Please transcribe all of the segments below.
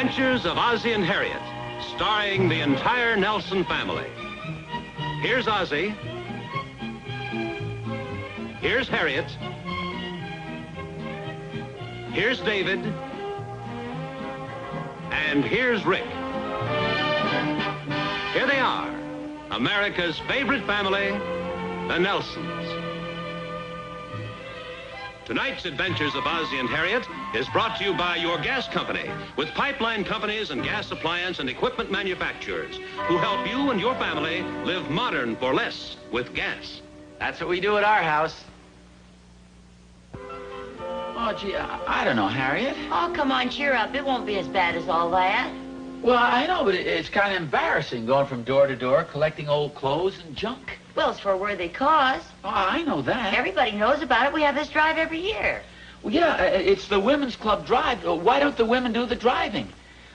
Adventures of Ozzie and Harriet, starring the entire Nelson family. Here's Ozzie. Here's Harriet. Here's David. And here's Rick. Here they are, America's favorite family, the Nelsons. Tonight's Adventures of Ozzie and Harriet is brought to you by your gas company, with pipeline companies and gas appliance and equipment manufacturers who help you and your family live modern for less with gas. That's what we do at our house. Oh, gee, I don't know, Harriet. Oh, come on, cheer up. It won't be as bad as all that. Well, I know, but it's kind of embarrassing going from door to door collecting old clothes and junk. Well, it's for a worthy cause. Oh, I know that. Everybody knows about it. We have this drive every year. Well, yeah, it's the women's club drive. Why don't the women do the driving?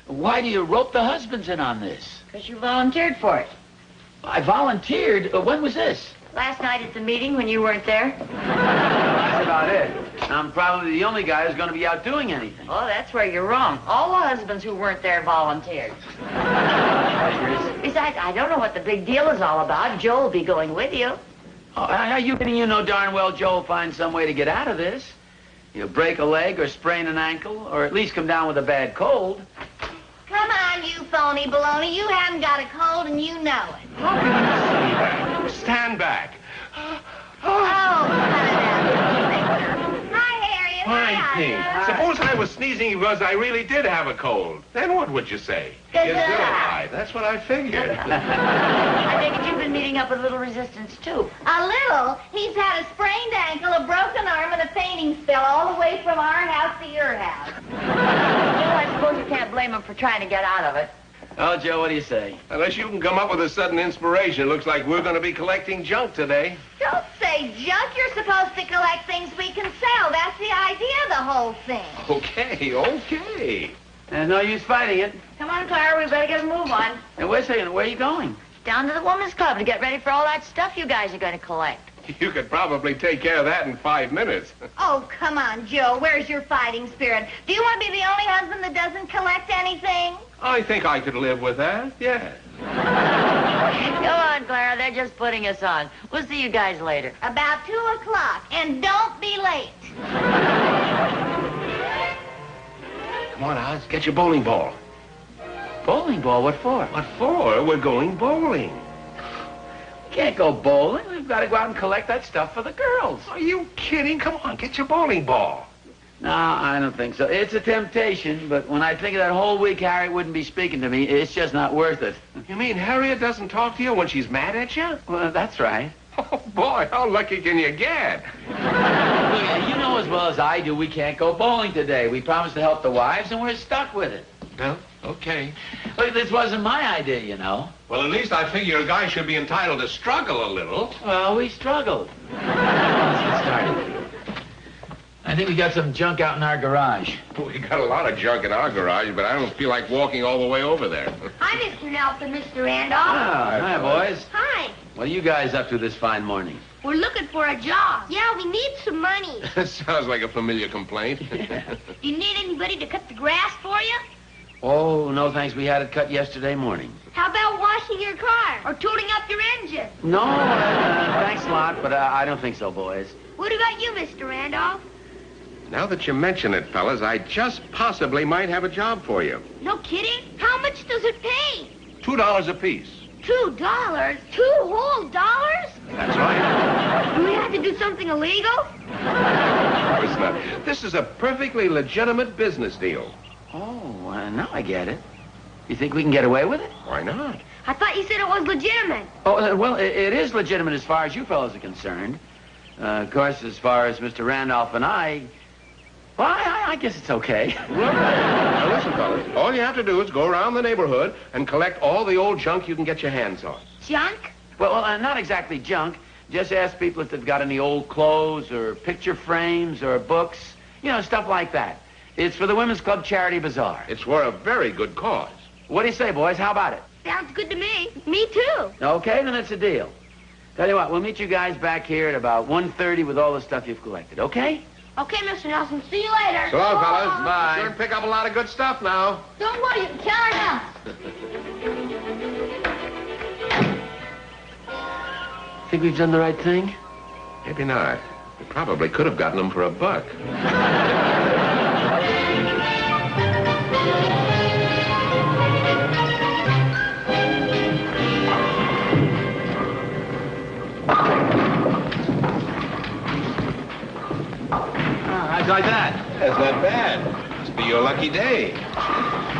Why do you rope the husbands in on this? Because you volunteered for it. I volunteered? When was this? Last night at the meeting when you weren't there. That's about it. I'm probably the only guy who's going to be out doing anything. Oh, that's where you're wrong. All the husbands who weren't there volunteered. Besides, I don't know what the big deal is all about. Joe will be going with you. Oh, are you kidding? You know darn well Joe will find some way to get out of this. He'll break a leg or sprain an ankle, or at least come down with a bad cold. Come on, you phony baloney. You haven't got a cold and you know it. How can you say that? Stand back. Oh, hi, Harriet. Fine, Hi, Pink. Ozzie. Suppose I was sneezing because I really did have a cold. Then what would you say? Good Yes, luck. That's what I figured. I think you've been meeting up with little resistance, too. A little. He's had a sprained ankle, a broken arm, and a fainting spell all the way from our house to your house. Well, I suppose you can't blame him for trying to get out of it. Oh, Joe, what do you say? Unless you can come up with a sudden inspiration, it looks like we're going to be collecting junk today. Don't say junk. You're supposed to collect things we can sell. That's the idea of the whole thing. Okay. There's no use fighting it. Come on, Clara, we better get a move on. Hey, wait a second. Where are you going? Down to the women's club to get ready for all that stuff you guys are going to collect. You could probably take care of that in 5 minutes. Oh, come on, Joe. Where's your fighting spirit? Do you want to be the only husband that doesn't collect anything? I think I could live with that, yes. Come on, Clara, they're just putting us on. We'll see you guys later. About 2 o'clock. And don't be late. Come on, Oz, get your bowling ball. Bowling ball? What for? What for? We're going bowling. We can't go bowling. We've got to go out and collect that stuff for the girls. Are you kidding? Come on, get your bowling ball. No, I don't think so. It's a temptation, but when I think of that whole week Harriet wouldn't be speaking to me, it's just not worth it. You mean Harriet doesn't talk to you when she's mad at you? Well, that's right. Oh, boy, how lucky can you get? Look, you know as well as I do we can't go bowling today. We promised to help the wives, and we're stuck with it. Well, okay. Look, this wasn't my idea, you know. Well, at least I figure a guy should be entitled to struggle a little. Well, we struggled. Let's get started. I think we got some junk out in our garage. We got a lot of junk in our garage, but I don't feel like walking all the way over there. Hi, Mr. Nelson, Mr. Randolph. Hi, boys. Hi. What are you guys up to this fine morning? We're looking for a job. Yeah, we need some money. Sounds like a familiar complaint. Do you need anybody to cut the grass for you? Oh, no thanks. We had it cut yesterday morning. How about washing your car or tuning up your engine? No, thanks a lot, but I don't think so, boys. What about you, Mr. Randolph? Now that you mention it, fellas, I just possibly might have a job for you. No kidding? How much does it pay? $2 apiece. $2? $2 whole dollars? That's right. Do we have to do something illegal? Of course not. This is a perfectly legitimate business deal. Oh, now I get it. You think we can get away with it? Why not? I thought you said it was legitimate. Oh, well, it is legitimate as far as you fellows are concerned. Of course, as far as Mr. Randolph and I... Well, I guess it's okay. Now, listen, fellas. All you have to do is go around the neighborhood and collect all the old junk you can get your hands on. Junk? Well, not exactly junk. Just ask people if they've got any old clothes or picture frames or books. You know, stuff like that. It's for the Women's Club Charity Bazaar. It's for a very good cause. What do you say, boys? How about it? Sounds good to me. Me too. Okay, then it's a deal. Tell you what, we'll meet you guys back here at about 1:30 with all the stuff you've collected, okay? Okay, Mr. Nelson, see you later. So long, fellas. Bye. Sure pick up a lot of good stuff now. Don't worry, you can count it out. Think we've done the right thing? Maybe not. We probably could have gotten them for $1. How'd you like that? That's not bad. Must be your lucky day.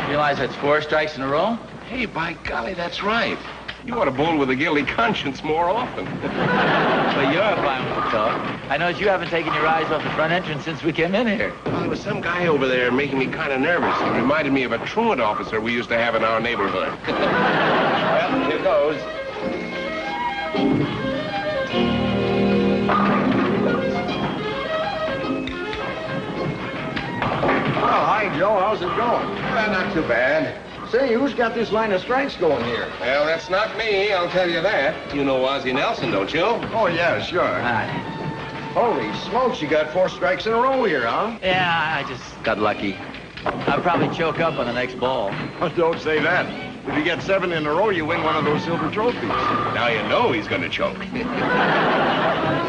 Realize that's 4 strikes in a row? Hey, by golly, that's right. You ought to bowl with a guilty conscience more often. Well, you're fine with the talk. I notice you haven't taken your eyes off the front entrance since we came in here. Well, there was some guy over there making me kind of nervous. He reminded me of a truant officer we used to have in our neighborhood. Well, here goes. Well, hi, Joe. How's it going? Not too bad. Say, who's got this line of strikes going here? Well, that's not me, I'll tell you that. You know Ozzie Nelson, don't you? Oh, yeah, sure. Hi. Holy smokes, you got 4 strikes in a row here, huh? Yeah, I just got lucky. I'll probably choke up on the next ball. Don't say that. If you get 7 in a row, you win one of those silver trophies. Now you know he's going to choke.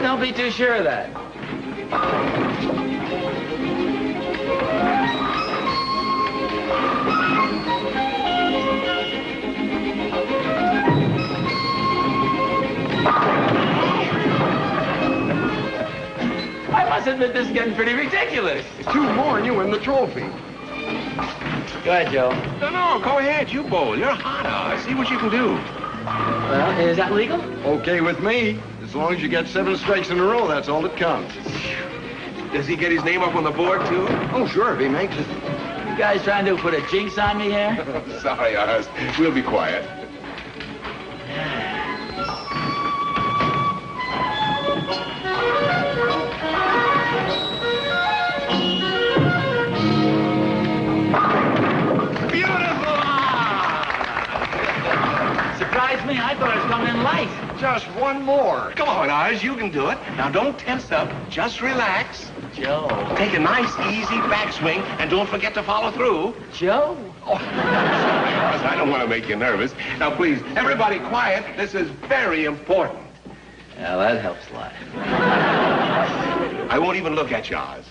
Don't be too sure of that. I must admit this is getting pretty ridiculous. 2 more and you win the trophy. Go ahead, Joe. No, go ahead. You bowl. You're hot, Oz. See what you can do. Well, is that legal? Okay with me. As long as you get 7 strikes in a row, that's all that counts. Does he get his name up on the board, too? Oh, sure, if he makes it. You guys trying to put a jinx on me here? Sorry, Oz. We'll be quiet. Surprised me. I thought it was coming in light. Just 1 more. Come on, Oz. You can do it. Now, don't tense up. Just relax. Joe. Take a nice, easy backswing, and don't forget to follow through. Joe? Oh, sorry, Oz. I don't want to make you nervous. Now, please, everybody quiet. This is very important. Yeah, that helps a lot. I won't even look at you, Oz.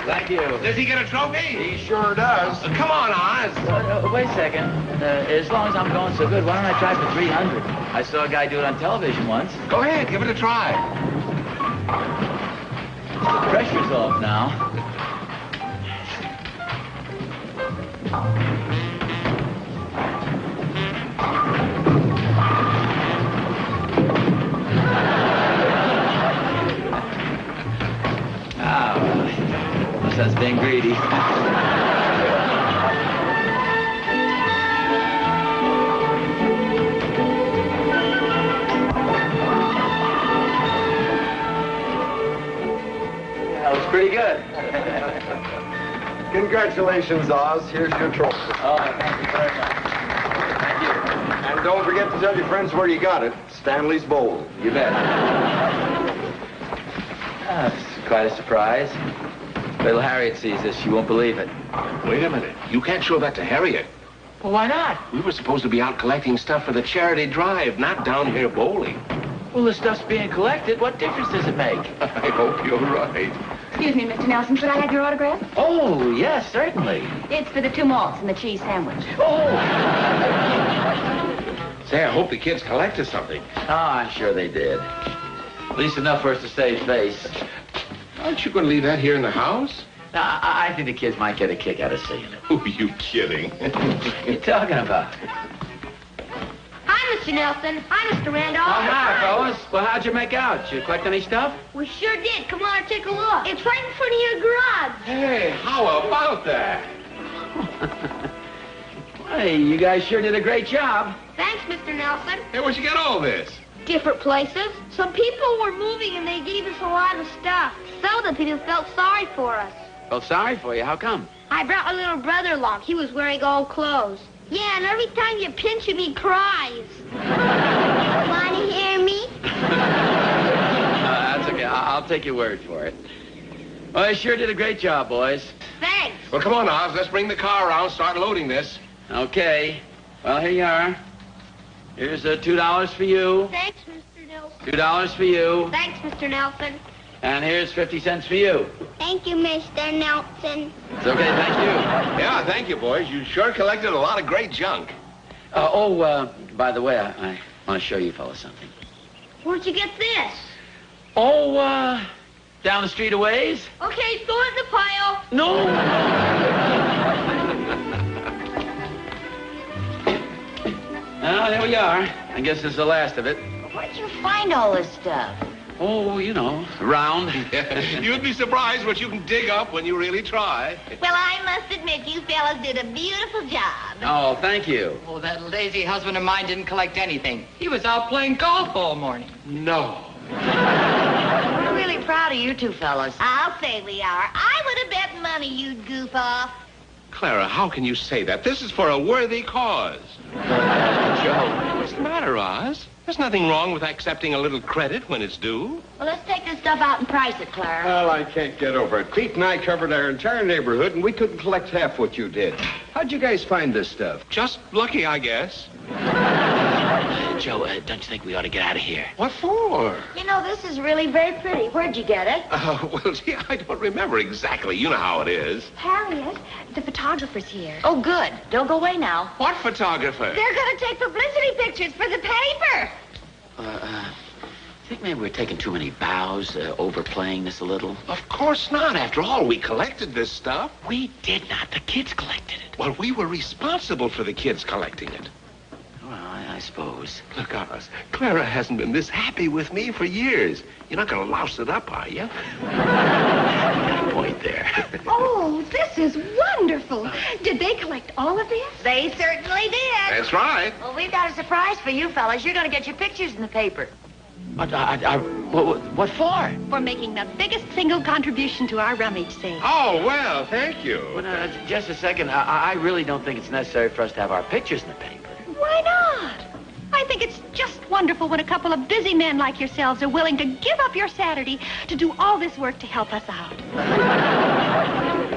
Thank you. Does he get a trophy? He sure does. Come on, Oz. Wait a second. As long as I'm going so good, why don't I try for 300? I saw a guy do it on television once. Go ahead, give it a try. The pressure's off now. That's being greedy. That was pretty good. Congratulations, Oz. Here's your trophy. Oh, thank you very much. Thank you. And don't forget to tell your friends where you got it. Stanley's Bowl. You bet. That's quite a surprise. Wait till Harriet sees this. She won't believe it. Wait a minute. You can't show that to Harriet. Well, why not? We were supposed to be out collecting stuff for the charity drive, not down here bowling. Well, the stuff's being collected. What difference does it make? I hope you're right. Excuse me, Mr. Nelson, could I have your autograph? Oh, yes, certainly. It's for the 2 malts and the cheese sandwich. Oh! Say, I hope the kids collected something. Oh, I'm sure they did. At least enough for us to save face. Aren't you going to leave that here in the house? Now, I think the kids might get a kick out of seeing it. Who are you kidding? What are you talking about? Hi, Mr. Nelson. Hi, Mr. Randolph. Oh, hi, fellas. Well, how'd you make out? Did you collect any stuff? We sure did. Come on, take a look. It's right in front of your garage. Hey, how about that? Hey, you guys sure did a great job. Thanks, Mr. Nelson. Hey, where'd you get all this? Different places. Some people were moving and they gave us a lot of stuff. Some of the people felt sorry for us. Well, sorry for you. How come? I brought my little brother along. He was wearing old clothes. Yeah, and every time you pinch him, he cries. Want to hear me? That's okay. I'll take your word for it. Well, you sure did a great job, boys. Thanks. Well, come on, Oz. Let's bring the car around, start loading this. Okay. Well, here you are. Here's $2 for you. Thanks, Mr. Nelson. $2 for you. Thanks, Mr. Nelson. And here's 50 cents for you. Thank you, Mr. Nelson. It's okay, thank you. Yeah, thank you, boys. You sure collected a lot of great junk. By the way, I want to show you fellas something. Where'd you get this? Down the street a ways. Okay, throw it in the pile. No. Now, there we are. I guess this is the last of it. Where'd you find all this stuff? Oh, you know, around. You'd be surprised what you can dig up when you really try. Well, I must admit, you fellas did a beautiful job. Oh, thank you. Oh, that lazy husband of mine didn't collect anything. He was out playing golf all morning. No. We're really proud of you two fellas. I'll say we are. I would have bet money you'd goof off. Clara, how can you say that? This is for a worthy cause. Joe. What's the matter, Oz? There's nothing wrong with accepting a little credit when it's due. Well, let's take this stuff out and price it, Clara. Well, I can't get over it. Pete and I covered our entire neighborhood, and we couldn't collect half what you did. How'd you guys find this stuff? Just lucky, I guess. Joe, don't you think we ought to get out of here? What for? You know, this is really very pretty. Where'd you get it? Well, gee, I don't remember exactly. You know how it is. Harriet, the photographer's here. Oh, good. Don't go away now. What photographer? They're going to take publicity pictures for the paper. I think maybe we're taking too many bows, overplaying this a little. Of course not. After all, we collected this stuff. We did not. The kids collected it. Well, we were responsible for the kids collecting it. Well, I suppose. Look, Oz, Clara hasn't been this happy with me for years. You're not going to louse it up, are you? Got a point there. Oh, this is wonderful. Did they collect all of this? They certainly did. That's right. Well, we've got a surprise for you fellas. You're going to get your pictures in the paper. What for? For making the biggest single contribution to our rummage sale. Oh, well, thank you. Well, just a second. I really don't think it's necessary for us to have our pictures in the paper. Why not? I think it's just wonderful when a couple of busy men like yourselves are willing to give up your Saturday to do all this work to help us out.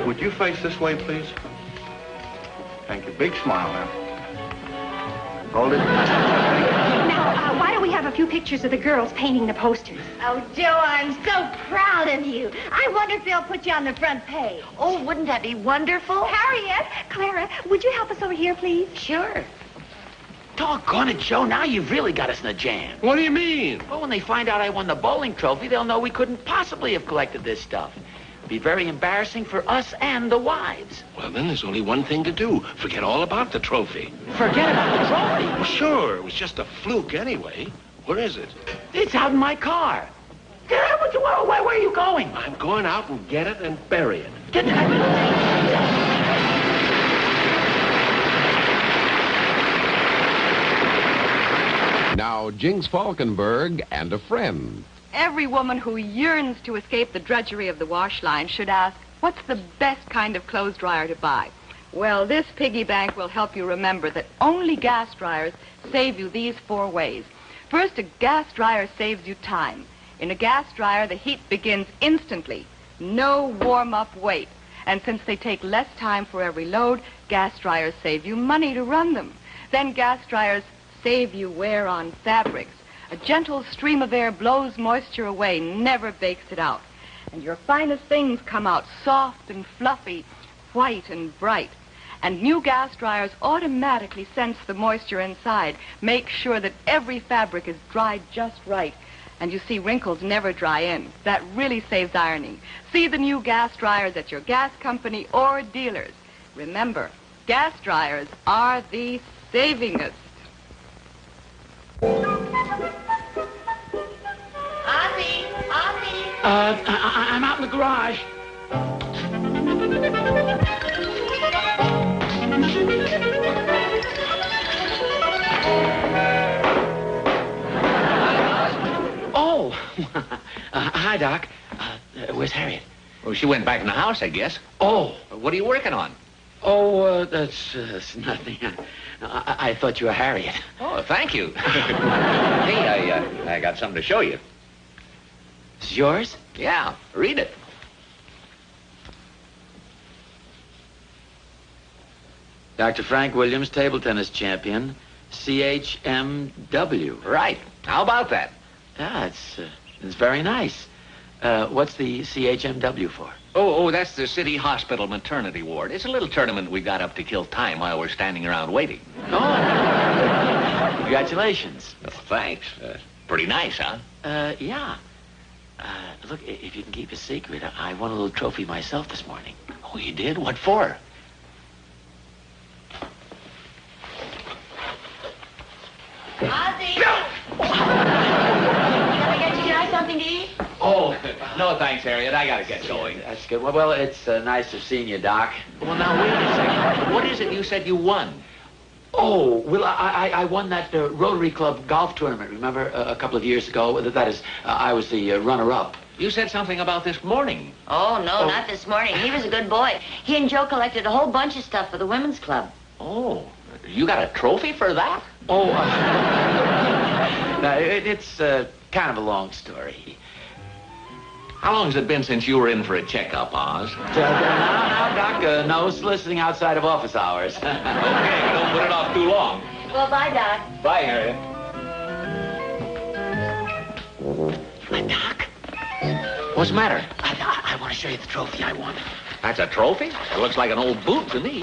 Would you face this way, please? Thank you. Big smile now. Hold it. Now, why don't we have a few pictures of the girls painting the posters? Oh, Joe, I'm so proud of you. I wonder if they'll put you on the front page. Oh, wouldn't that be wonderful? Harriet, Clara, would you help us over here, please? Sure. Doggone it, Joe. Now you've really got us in a jam. What do you mean? Well, when they find out I won the bowling trophy, they'll know we couldn't possibly have collected this stuff. It'd be very embarrassing for us and the wives. Well, then there's only one thing to do. Forget all about the trophy. Forget about the trophy. Well, sure. It was just a fluke anyway. Where is it? It's out in my car. Where are you going? I'm going out and get it and bury it. Get Now, Jinx Falkenberg and a friend. Every woman who yearns to escape the drudgery of the wash line should ask, what's the best kind of clothes dryer to buy? Well, this piggy bank will help you remember that only gas dryers save you these 4 ways. First, a gas dryer saves you time. In a gas dryer, the heat begins instantly. No warm-up wait. And since they take less time for every load, gas dryers save you money to run them. Then gas dryers save you wear on fabrics. A gentle stream of air blows moisture away, never bakes it out. And your finest things come out soft and fluffy, white and bright. And new gas dryers automatically sense the moisture inside, make sure that every fabric is dried just right. And you see, wrinkles never dry in. That really saves ironing. See the new gas dryers at your gas company or dealers. Remember, gas dryers are the savingest. Ozzie! I'm out in the garage. hi, Doc. Where's Harriet? Well, she went back in the house, I guess. Oh. What are you working on? Oh, that's nothing. I thought you were Harriet. Oh, thank you. Hey, I got something to show you. This is yours? Yeah, read it. Dr. Frank Williams, table tennis champion, CHMW. Right. How about that? Yeah, it's very nice. What's the CHMW for? Oh, that's the City Hospital Maternity Ward. It's a little tournament we got up to kill time while we're standing around waiting. Oh. Congratulations. Oh, thanks. Pretty nice, huh? Yeah. Look, if you can keep a secret, I won a little trophy myself this morning. Oh, you did? What for? Ozzie! Can I get you guys something to eat? Oh, no thanks, Harriet. I gotta get going. That's good. Well, it's nice to see you, Doc. Well, now, wait a second. What is it you said you won? Oh, well, I won that Rotary Club golf tournament, remember, a couple of years ago? That is, I was the runner-up. You said something about this morning. Oh, no, not this morning. He was a good boy. He and Joe collected a whole bunch of stuff for the women's club. Oh, you got a trophy for that? Oh, no, it's kind of a long story. How long has it been since you were in for a checkup, Oz? Now, Doc, no soliciting outside of office hours. Okay, don't put it off too long. Well, bye, Doc. Bye, Harriet. Doc, What's the matter? I want to show you the trophy I won. That's a trophy? It looks like an old boot to me.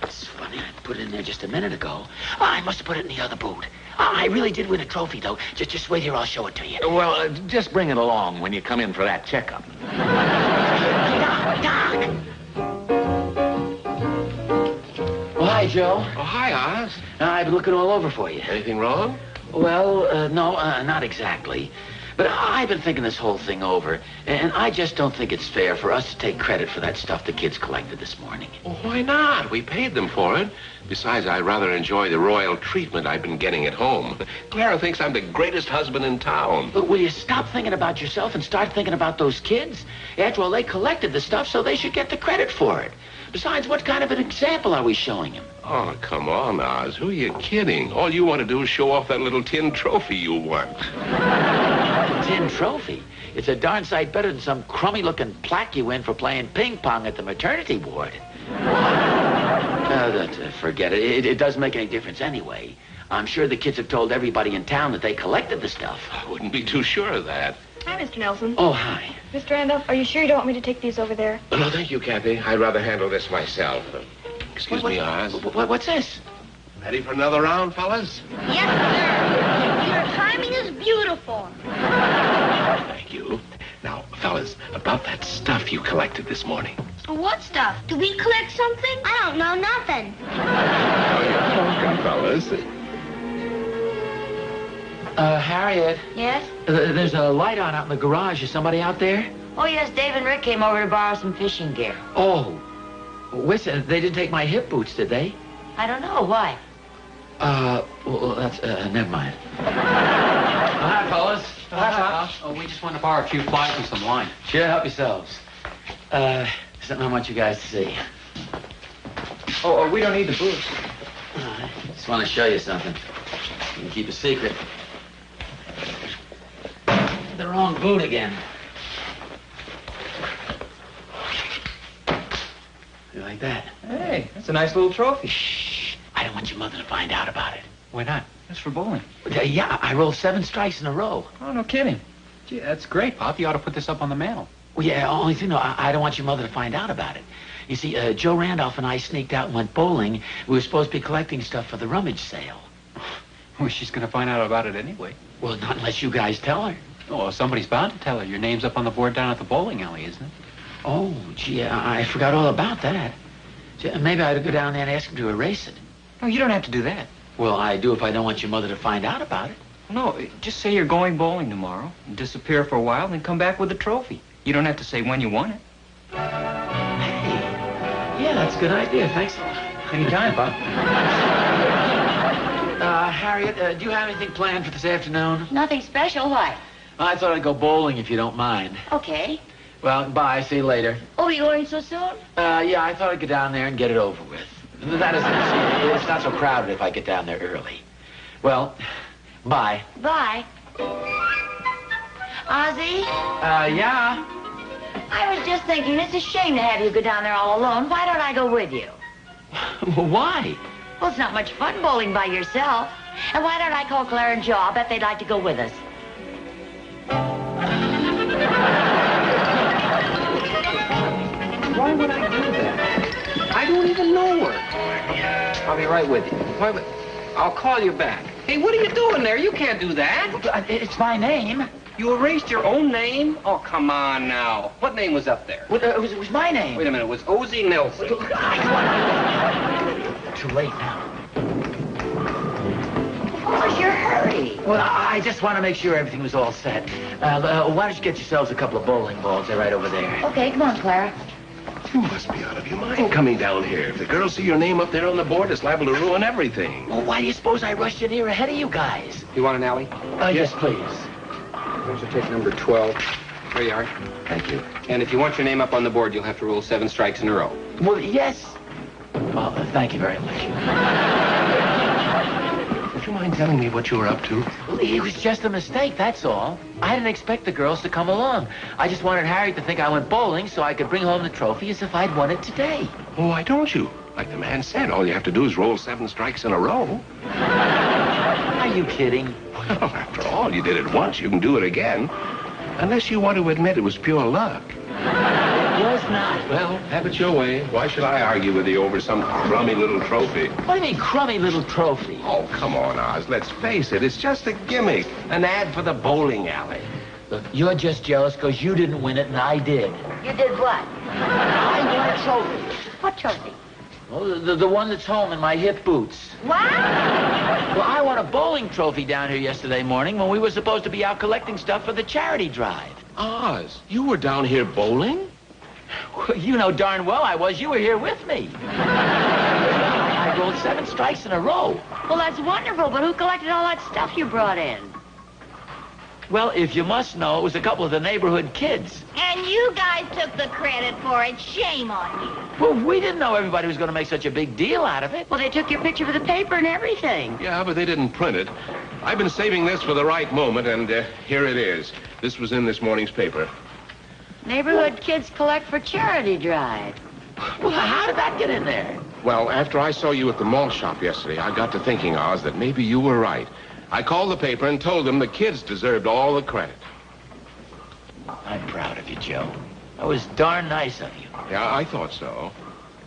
It's funny, I put it in there just a minute ago. I must have put it in the other boot. I really did win a trophy, though. Just wait here, I'll show it to you. Well, just bring it along when you come in for that checkup. Doc! Well, hi, Joe. Oh, hi, Oz. I've been looking all over for you. Anything wrong? Well, no, not exactly. But I've been thinking this whole thing over, and I just don't think it's fair for us to take credit for that stuff the kids collected this morning. Well, why not? We paid them for it. Besides, I rather enjoy the royal treatment I've been getting at home. Clara thinks I'm the greatest husband in town. But will you stop thinking about yourself and start thinking about those kids? After all, they collected the stuff, so they should get the credit for it. Besides, what kind of an example are we showing them? Oh, come on, Oz. Who are you kidding? All you want to do is show off that little tin trophy you won. Tin trophy? It's a darn sight better than some crummy-looking plaque you win for playing ping pong at the maternity ward. Forget it. It doesn't make any difference anyway. I'm sure the kids have told everybody in town that they collected the stuff. I wouldn't be too sure of that. Hi, Mr. Nelson. Oh, hi. Mr. Randolph, are you sure you don't want me to take these over there? Oh, no, thank you, Kathy. I'd rather handle this myself. Excuse me, Oz. What's this? Ready for another round, fellas? Yes, sir. Your timing is beautiful. Thank you. Now, fellas, about that stuff you collected this morning. What stuff? Do we collect something? I don't know nothing. Oh, you're talking, fellas. Harriet. Yes? There's a light on out in the garage. Is somebody out there? Oh, yes, Dave and Rick came over to borrow some fishing gear. Oh. Listen, they didn't take my hip boots, did they? I don't know. Why? Well, that's, never mind. Hi, fellas. Hi. Oh, we just want to borrow a few flies and some wine. Sure, help yourselves. Something I want you guys to see. Oh, we don't need the boots. I just want to show you something. You can keep a secret. The wrong boot again. You like that? Hey, that's a nice little trophy. Shh. I don't want your mother to find out about it. Why not? That's for bowling. Yeah, I rolled 7 strikes in a row. Oh, no kidding. Gee, that's great, Pop. You ought to put this up on the mantle. Well, yeah, only thing, though, I don't want your mother to find out about it. You see, Joe Randolph and I sneaked out and went bowling. We were supposed to be collecting stuff for the rummage sale. Well, she's going to find out about it anyway. Well, not unless you guys tell her. Oh, well, somebody's bound to tell her. Your name's up on the board down at the bowling alley, isn't it? Oh, gee, I forgot all about that. Gee, maybe I ought to go down there and ask him to erase it. No, you don't have to do that. Well, I do if I don't want your mother to find out about it. No, just say you're going bowling tomorrow, and disappear for a while, then come back with a trophy. You don't have to say when you won it. Hey, yeah, that's a good idea. Thanks a lot. Anytime, Bob. Harriet, do you have anything planned for this afternoon? Nothing special. Why? I thought I'd go bowling if you don't mind. Okay. Well, bye. See you later. Oh, you going so soon? Yeah, I thought I'd get down there and get it over with. That is, it's not so crowded if I get down there early. Well, bye. Bye. Ozzie? Yeah? I was just thinking it's a shame to have you go down there all alone. Why don't I go with you? Why? Well, it's not much fun bowling by yourself. And why don't I call Claire and Joe? I bet they'd like to go with us. Why would I do that? I don't even know her. I'll be right with you. I'll call you back. Hey, what are you doing there? You can't do that. It's my name. You erased your own name? Oh, come on now. What name was up there? Well, it was my name. Wait a minute. It was Ozzie Nelson. Too late now. What's your hurry? Well, I just want to make sure everything was all set. Why don't you get yourselves a couple of bowling balls? They're right over there. Okay, come on, Clara. You must be out of your mind coming down here. If the girls see your name up there on the board, it's liable to ruin everything. Well, why do you suppose I rushed in here ahead of you guys? You want an alley? Yes, please. Why don't you take number 12? There you are. Thank you. And if you want your name up on the board, you'll have to rule 7 strikes in a row. Well, yes. Oh, thank you very much. Would you mind telling me what you were up to? Well, it was just a mistake, that's all. I didn't expect the girls to come along. I just wanted Harriet to think I went bowling so I could bring home the trophy as if I'd won it today. Oh, why don't you? Like the man said, all you have to do is roll 7 strikes in a row. Are you kidding? Well, after all, you did it once. You can do it again. Unless you want to admit it was pure luck. It was not. Well, have it your way. Why should I argue with you over some crummy little trophy? What do you mean, crummy little trophy? Oh, come on, Oz. Let's face it. It's just a gimmick. An ad for the bowling alley. Look, you're just jealous because you didn't win it and I did. You did what? I won a trophy. What trophy? Well, the one that's home in my hip boots. What? Well, I won a bowling trophy down here yesterday morning when we were supposed to be out collecting stuff for the charity drive. Oz, you were down here bowling? Well, you know darn well I was. You were here with me. I rolled 7 strikes in a row. Well, that's wonderful, but who collected all that stuff you brought in? Well, if you must know, it was a couple of the neighborhood kids. And you guys took the credit for it. Shame on you. Well, we didn't know everybody was going to make such a big deal out of it. Well, they took your picture for the paper and everything. Yeah, but they didn't print it. I've been saving this for the right moment, and here it is. This was in this morning's paper. Neighborhood kids collect for charity drive. Well, how did that get in there? Well, after I saw you at the mall shop yesterday, I got to thinking, Oz, that maybe you were right. I called the paper and told them the kids deserved all the credit. I'm proud of you, Joe. That was darn nice of you. Yeah, I thought so.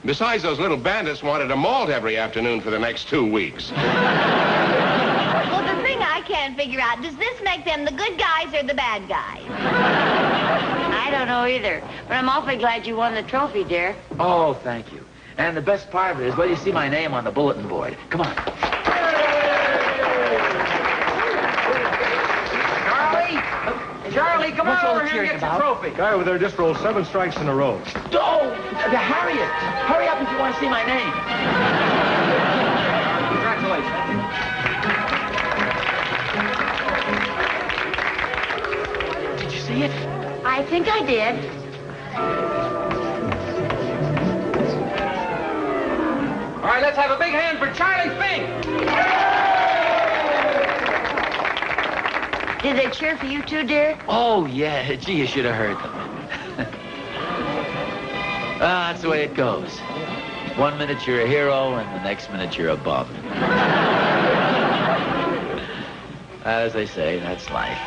Besides, those little bandits wanted a malt every afternoon for the next 2 weeks. Well, the thing I can't figure out, does this make them the good guys or the bad guys? I don't know either, but I'm awfully glad you won the trophy, dear. Oh, thank you. And the best part of it is, well, you see my name on the bulletin board. Come on. Charlie, come What's all on over the here and cheering get your about? trophy. Guy over there just rolled 7 strikes in a row. Oh, Harriet, hurry up if you want to see my name. Congratulations. Did you see it? I think I did. All right, let's have a big hand for Charlie Fink. Did they cheer for you too, dear? Oh, yeah. Gee, you should have heard them. That's the way it goes. 1 minute you're a hero, and the next minute you're a bum. As they say, that's life.